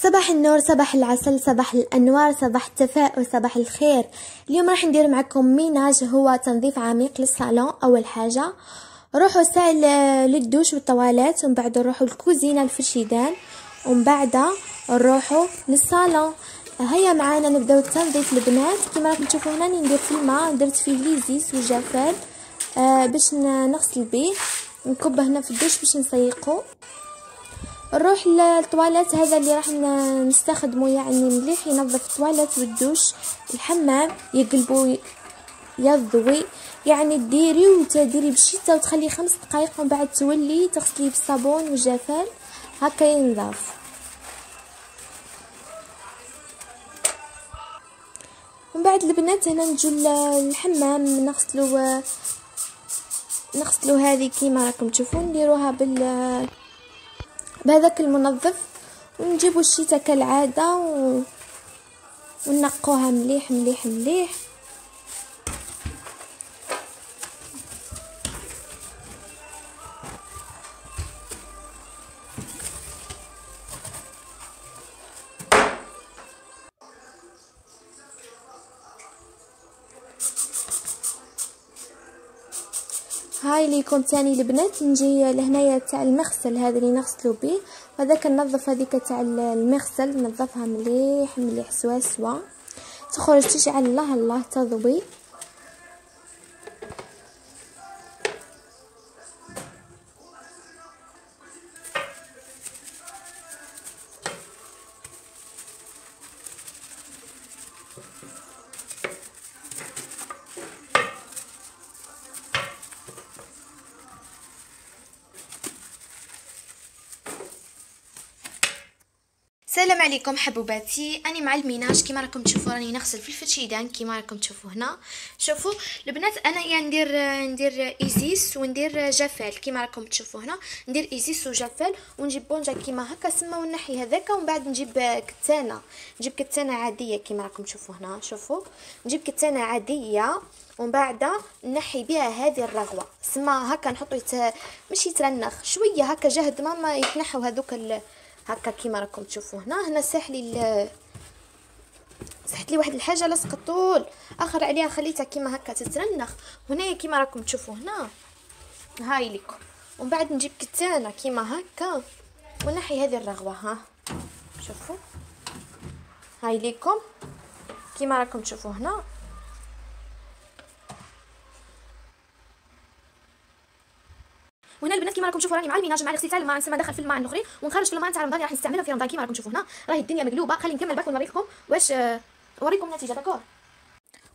صباح النور، صباح العسل، صباح الأنوار، صباح التفاؤل، صباح الخير. اليوم راح ندير معكم ميناج، هو تنظيف عميق للصالون. أول حاجة نروحوا سائل للدوش والطوالات، ومن بعد نروحوا الكوزينة الفرشيدان، ومن بعد نروحوا للصالون. هيا معانا نبداو التنظيف البنات. كما راكم تشوفوا هنا ندير في الماء، درت فيه ليزيس وجفال باش نغسل بيه، نكبه هنا في الدوش باش نسيقه. نروح للطواليت، هذا اللي راح نستخدمه يعني مليح ينظف الطواليت والدوش الحمام، يقلبو يضوي يعني ديري وتديري بالشتا وتخليه 5 دقائق، ومن بعد تولي تغسليه بالصابون والجفال هكا ينظف. ومن بعد البنات هنا نجو للحمام نغسلو هذه كيما راكم تشوفون، نديروها بهذاك المنظف، ونجيبوا الشيتا كالعاده وننقوها مليح مليح مليح. هاي ليكم تاني البنات، نجي لهنايا تاع المغسل هذا اللي نغسلو به، وهذاك ننظف هذيك تاع المغسل، ننظفها مليح مليح سوا سوا، تخرج تشعل الله الله تضوي. السلام عليكم حبوباتي، اني مع الميناج. كيما راكم تشوفوا راني نغسل في الفرشيدان كيما راكم تشوفوا هنا. شوفوا البنات، انا يعني ندير ايزيس وندير جفال كيما راكم تشوفوا هنا. ندير ايزيس وجفال ونجيب بونجا كيما هكا سما ونحي هذاك، ومن بعد نجيب كتانه عاديه كيما راكم تشوفوا هنا. شوفوا نجيب كتانه عاديه، ومن بعد نحي بها هذه الرغوه سما هكا، نحطو ماشي يترنخ شويه هكا جهد ما يتنحوا هذوك هكا كيما راكم تشوفوا هنا. سحت لي واحد الحاجه لصقت طول اخر عليها، خليتها كيما هكا تترنخ. هنايا كيما راكم تشوفوا هنا هاي لكم، ومن بعد نجيب كتانه كيما هكا ونحي هذه الرغوه. ها شوفوا هاي لكم كيما راكم تشوفوا هنا. وهنا البنات كيما راكم تشوفوا راني مع الميناج مع الاغسال الماء نسمى دخل في الماء الاخرين، ونخرج في الماء تاع رمضان راح نستعملها في رمضان كيما راكم تشوفوا هنا. راهي الدنيا مقلوبه، خلي نكمل باك ونوريكم واش نوريكم النتيجه داكور.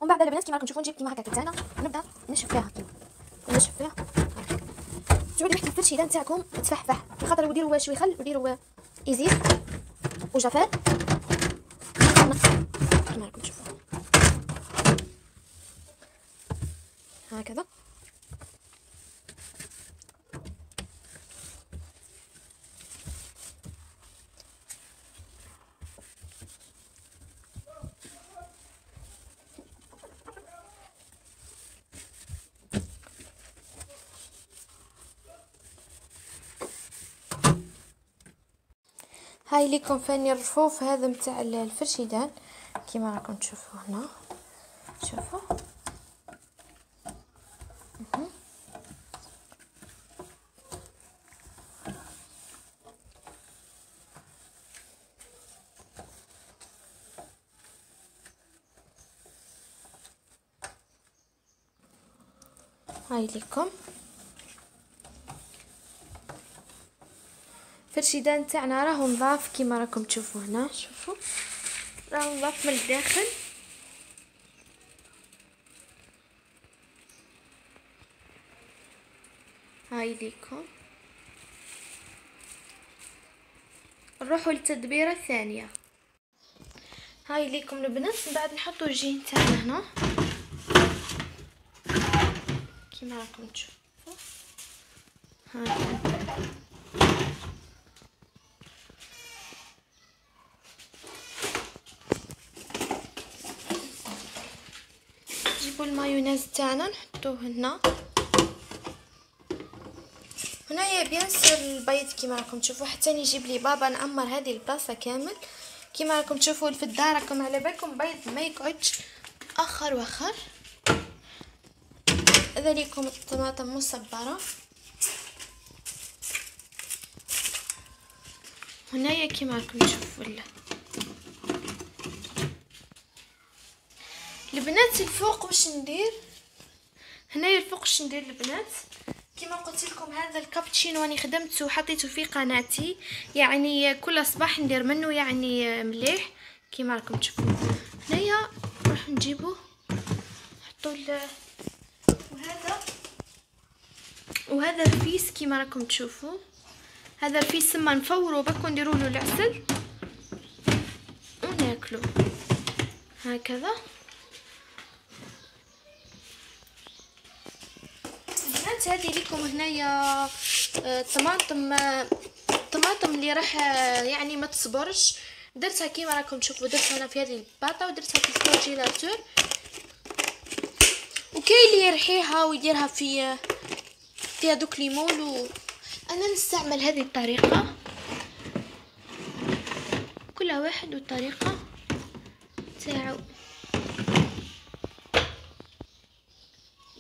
ومن بعد البنات كيما راكم تشوفوا نجيب كيما هكا كتانه ونبدا نشف فيها تعودوا ريحه الفرشيدان تاعكم تفحفح، خاطر وديروا شوي خل وديروا ايزيس وجفال كيما راكم تشوفوا هكذا. هاي ليكم فاني الرفوف هذا متاع الفرشيدان كيما راكم تشوفوا هنا. شوفوا هاي ليكم الفرشيدان تاعنا راهو نظاف كيما راكم تشوفوا هنا. شوفوا راهو نظاف من الداخل. هاي ليكم نروحوا للتدبيره الثانيه. هاي ليكم البنات، من بعد نحطوا الجين تاعنا هنا كيما راكم تشوفوا. هاي نجيبوا المايونيز تاعنا نحطوه هنا. هنايا بيان سور البيض كيما راكم تشوفوا، حتى نجيب لي بابا نعمر هذه البلاصه كامل كيما راكم تشوفوا في الدار. راكم على بالكم بيض ما يقعدش اخر واخر. هذا ليكم الطماطم مصبره. هنايا كيما راكم تشوفوا البنات الفوق واش ندير. هنايا الفوق واش ندير البنات، كما قلت لكم هذا الكابتشينو راني خدمته وحطيته في قناتي، يعني كل صباح ندير منه يعني مليح كما راكم تشوفوا. هنايا نروح نجيبو نحطو وهذا الفيس كما راكم تشوفوا. هذا الفيس ما نفورو بك ونديروا له العسل وناكلو هكذا. البنات هذه ليكم هنايا طماطم اللي راح يعني ما تصبرش، درتها كيما راكم تشوفوا. درتها انا في هذه الباطه ودرتها في الكونجيلاتور، وكاين اللي يرحيها ويديرها في هذوك ليمون. انا نستعمل هذه الطريقه، كل واحد والطريقه تاعو.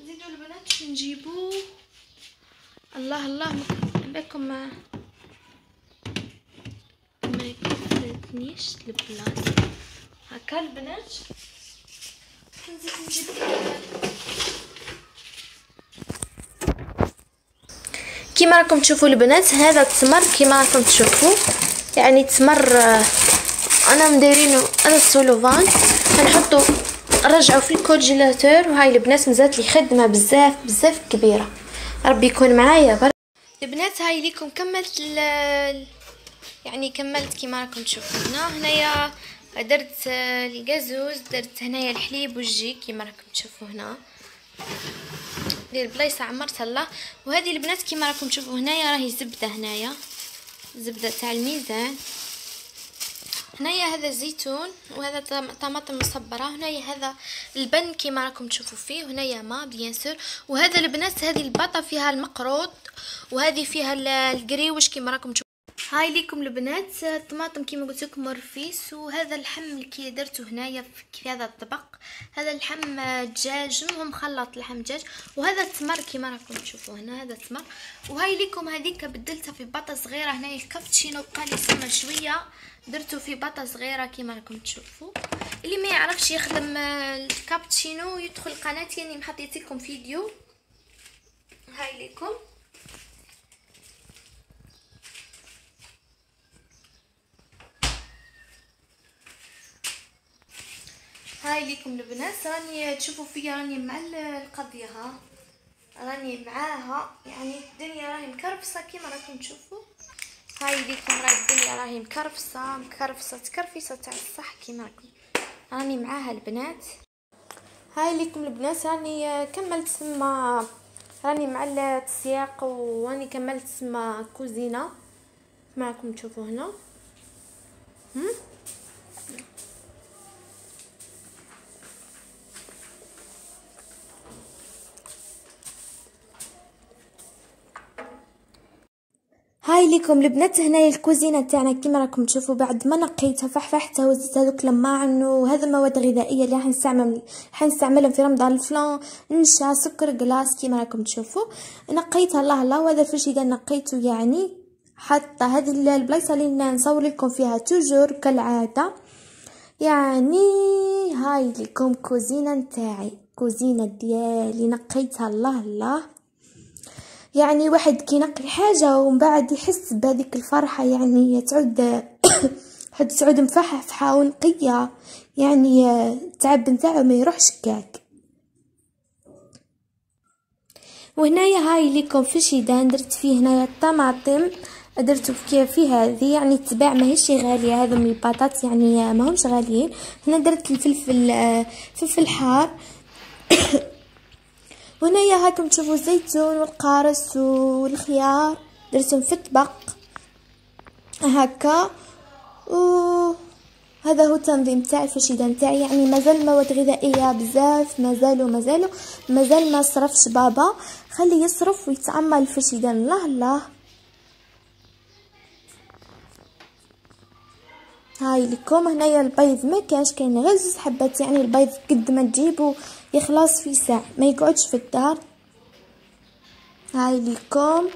زيدوا البنات باش نجيبو الله بكم ما يكفنيش البلاصه هكا البنات. نزيد نجيب كيما راكم تشوفوا البنات. هذا التمر كيما راكم تشوفوا يعني التمر انا مدايرينو هذا السولوفان هنحطو نرجعو في الكونجيلاتور. وهاي البنات مازالت لي خدمه بزاف كبيره، ربي يكون معايا برك البنات. هاي ليكم كملت يعني كملت كيما راكم تشوفوا. هنايا درت القازوز، درت هنايا الحليب والجي كيما راكم تشوفوا. هنا دير بلايصه عمرتها الله. وهذه البنات كيما راكم تشوفوا هنايا راهي زبده، هنايا زبده تاع الميزان. هنايا هذا زيتون وهذا طماطم مصبره. هنايا هذا البن كيما راكم تشوفوا فيه. هنايا ما بيان سور. وهذا البنات هذه البطه فيها المقروط وهذه فيها القريوش كيما راكم تشوفوا. هاي ليكم البنات الطماطم كيما قلت لكم رفيس. وهذا اللحم كي درته هنايا في هذا الطبق، هذا اللحم دجاج مخلط لحم دجاج. وهذا التمر كيما راكم تشوفوا هنا، هذا التمر. وهاي ليكم هذيك بدلتها في باطه صغيره. هنايا الكابتشينو بقى لي سما شويه درته في باطه صغيره كيما راكم تشوفوا. اللي ما يعرفش يخدم الكابتشينو يدخل قناتي، يعني محطيت لكم فيديو. هاي ليكم هاي ليكم البنات. راني تشوفوا فيا راني مع القضيه، ها راني معاها، يعني الدنيا راهي مكرفصه كيما راكم تشوفوا. هاي ليكم راهي الدنيا راهي مكرفصه تكرفيصه تاع الصح كيما راكم. راني معاها البنات. هاي ليكم البنات راني كملت سما، راني مع التسياق وراني كملت سما كوزينه معكم تشوفوا هنا. هاي ليكم البنات هنايا الكوزينه تاعنا كيما راكم تشوفوا. بعد ما نقيتها فحفحتها وزدت هذوك لماعن وهذا مواد غذائيه اللي حنستعملهم في رمضان، الفلان نشا سكر قلاص كيما راكم تشوفوا. نقيتها الله وهذا الفرشيده نقيته، يعني حتى هذه البلايصه اللي نصور لكم فيها توجور كالعاده. يعني هاي لكم كوزينه نتاعي، كوزينه ديالي نقيتها الله. يعني واحد كي ينقي حاجه ومن بعد يحس بهذيك الفرحه، يعني تعود مفحفحه ونقيه، يعني التعب نتاعو ما يروحش كاك. وهنايا هاي ليكم فرشيدان درت فيه هنايا الطماطم، درتو فيه هذه يعني تباع ماهيش غاليه، هذو من البطاط يعني ماهمش غاليين. هنا درت فلفل حار. وهنايا هاكم تشوفوا الزيتون والقارص والخيار درتهم في الطبق هكا. وهذا هو التنظيم تاع الفرشيده نتاعي، يعني مازال مواد غذائيه بزاف، مازال ما صرفش بابا، خليه يصرف ويتعمل الفرشيدان الله. هاي لكم هنايا البيض ما كانش، كاين غير 2 حبات، يعني البيض قد ما تجيبو يخلص في ساعه ما يقعدش في الدار. هاي لكم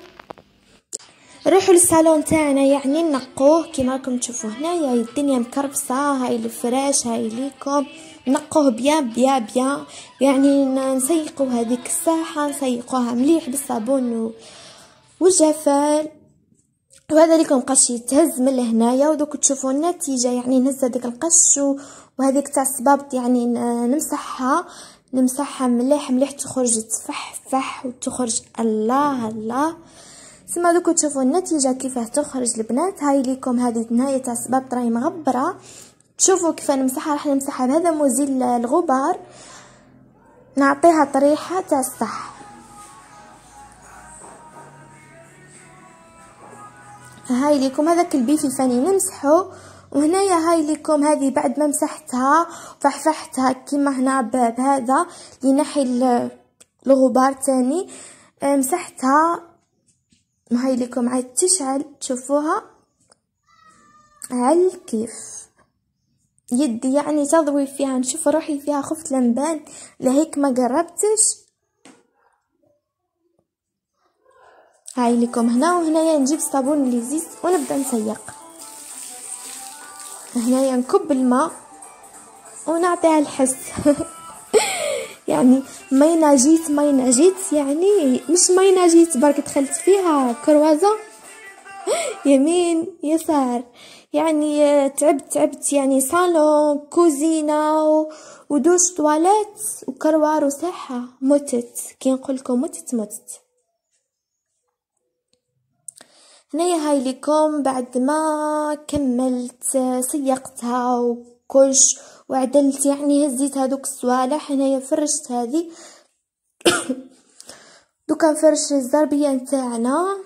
نروحوا للصالون تاعنا يعني نقوه كيما راكم تشوفوا هنايا، الدنيا مكربسه. هاي الفراش هاي ليكم نقوه بيان بيان بيان، يعني نسيقوا هذيك الساحه نسيقوها مليح بالصابون والجفال. وهذا ليكم قش يتهز من لهنايا، ودوك تشوفوا النتيجه يعني نهز هذيك القش وهذيك تاع الصبابط يعني نمسحها مليح مليح تخرج تفحفح وتخرج الله الله. سما دوك تشوفوا النتيجه كيفاه تخرج البنات. هاي ليكم هذه نهايه تاع الصبابط راهي مغبره، تشوفوا كيف نمسحها. راح نمسحها بهذا مزيل الغبار، نعطيها طريحه تاع الصح. هاي ليكم هذاك البيفي فاني نمسحو. وهنايا هاي ليكم هذه بعد ما مسحتها فحفحتها كيما هنا بهذا لنحي الغبار تاني مسحتها. هاي ليكم عاد تشعل تشوفوها على كيف يدي يعني تضوي فيها، نشوف روحي فيها خفت لنبان لهيك ما قربتش. هاي لكم هنا. وهنايا نجيب صابون الليزيز ونبدا نسيق. هنايا نكب الماء ونعطيها الحس يعني ماينا جيت يعني مش ماينا جيت برك دخلت فيها كروازة يمين يسار يعني تعبت يعني صالون كوزينة ودوش تواليت وكروار وساحة متت. كي نقولكم متت. هنايا هاي لكم بعد ما كملت سيقتها وكلش وعدلت يعني هزيت هذوك الصوالح. هنايا فرشت هذه دوكا نفرش الزربية نتاعنا.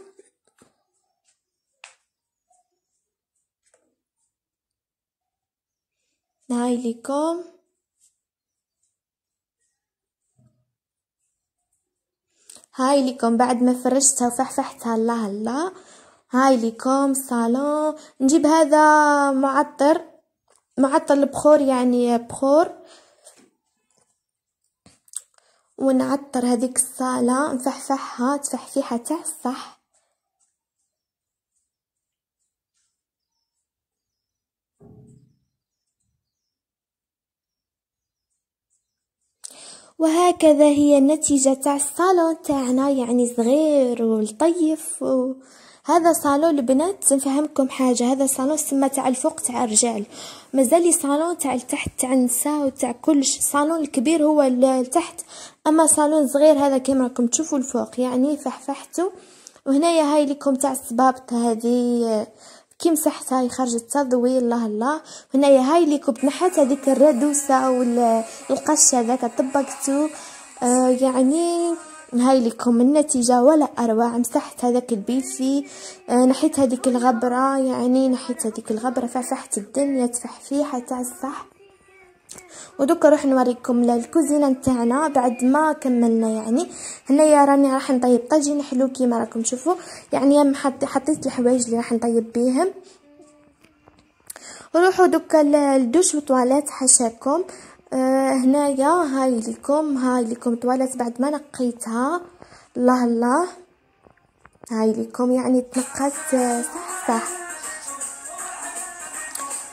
هاي لكم بعد ما فرشتها وفحفحتها الله الله. هاي لكم صالون. نجيب هذا معطر البخور يعني بخور ونعطر هذيك الصالة نفحفحها تفحفيحة تاع الصح. وهكذا هي النتيجة تاع الصالون تاعنا يعني صغير ولطيف. هذا صالون البنات نفهمكم حاجه، هذا صالون سما تاع الفوق تاع الرجال، مازال صالون تاع التحت تاع النساء وتاع كلش. صالون الكبير هو التحت، اما صالون صغير هذا كما راكم تشوفوا الفوق يعني فحفحته. وهنايا هاي لكم تاع الصبابط هذه كي مسحتها هاي خرجت تضوي الله الله. هنايا هاي لكم نحت هذيك الردوسه والقش هذاك طبقته يعني. هاي لكم النتيجة ولا أروع. مسحت هذاك البيفي نحيت هذيك الغبرة يعني نحيت هذيك الغبرة ففحت الدنيا تفحفيحة تاع الصح. ودوكا نروح نوريكم للكوزينة نتاعنا بعد ما كملنا يعني. هنايا راني راح نطيب طاجين حلو كيما راكم تشوفوا يعني حطيت الحوايج اللي راح نطيب بيهم. وروحوا دوكا للدوش وطواليت حاشاكم. هنايا هاي لكم طواليت بعد ما نقيتها الله الله. هاي لكم يعني تنقات صح.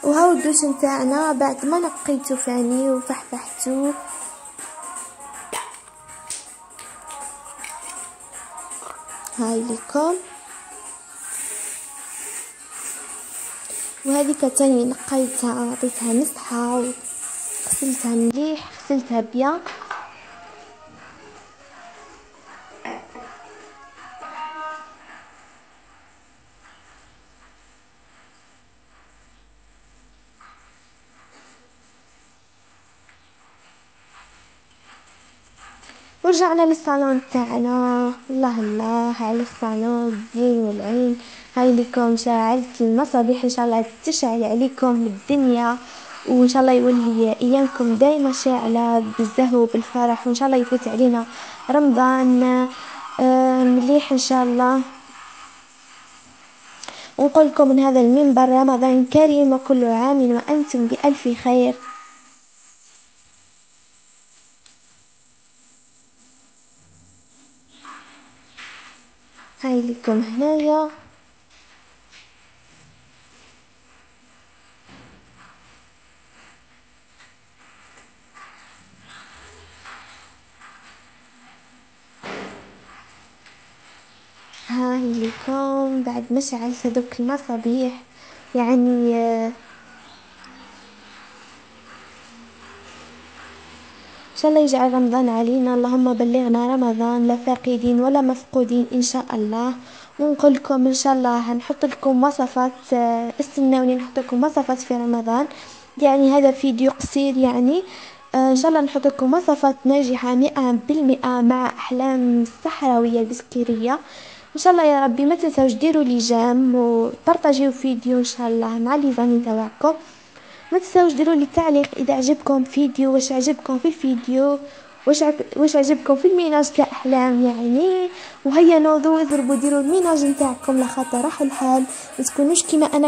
وهاو الدوش نتاعنا بعد ما نقيته فاني وفحفحته. هاي لكم. وهذيك تاني نقيتها عطيتها مسحه غسلتها مليح غسلتها بيان. ورجعنا للصالون تاعنا الله الله على الصالون الزين والعين. هاي لكم شعلت المصابيح ان شاء الله تشعل عليكم الدنيا، وان شاء الله يولي ايامكم دايما شاعله بالزهو وبالفرح، وان شاء الله يفوت علينا رمضان مليح ان شاء الله. ونقول لكم من هذا المنبر رمضان كريم وكل عام وأنتم بألف خير. هاي لكم هنايا. هاي لكم بعد ما شعلت هذوك المصابيح، يعني إن شاء الله يجعل رمضان علينا، اللهم بلغنا رمضان لا فاقدين ولا مفقودين إن شاء الله. ونقول لكم إن شاء الله هنحط لكم وصفات، استنوني نحط لكم وصفات في رمضان، يعني هذا فيديو قصير يعني. إن شاء الله نحط لكم وصفات ناجحة 100% مع أحلام الصحراوية البسكيرية إن شاء الله يا ربي. ما تنسوش ديروا لي جيم وبارطاجيو فيديو إن شاء الله مع لي زامي تاعكم. ما تنسوش ديروا لي تعليق اذا عجبكم فيديو، واش عجبكم في الفيديو، واش عجبكم في الميناج تاع احلام يعني. وهيا نوضوا اضربوا ديروا الميناج نتاعكم لخاطر راح الحال ما تكونوش كيما انا.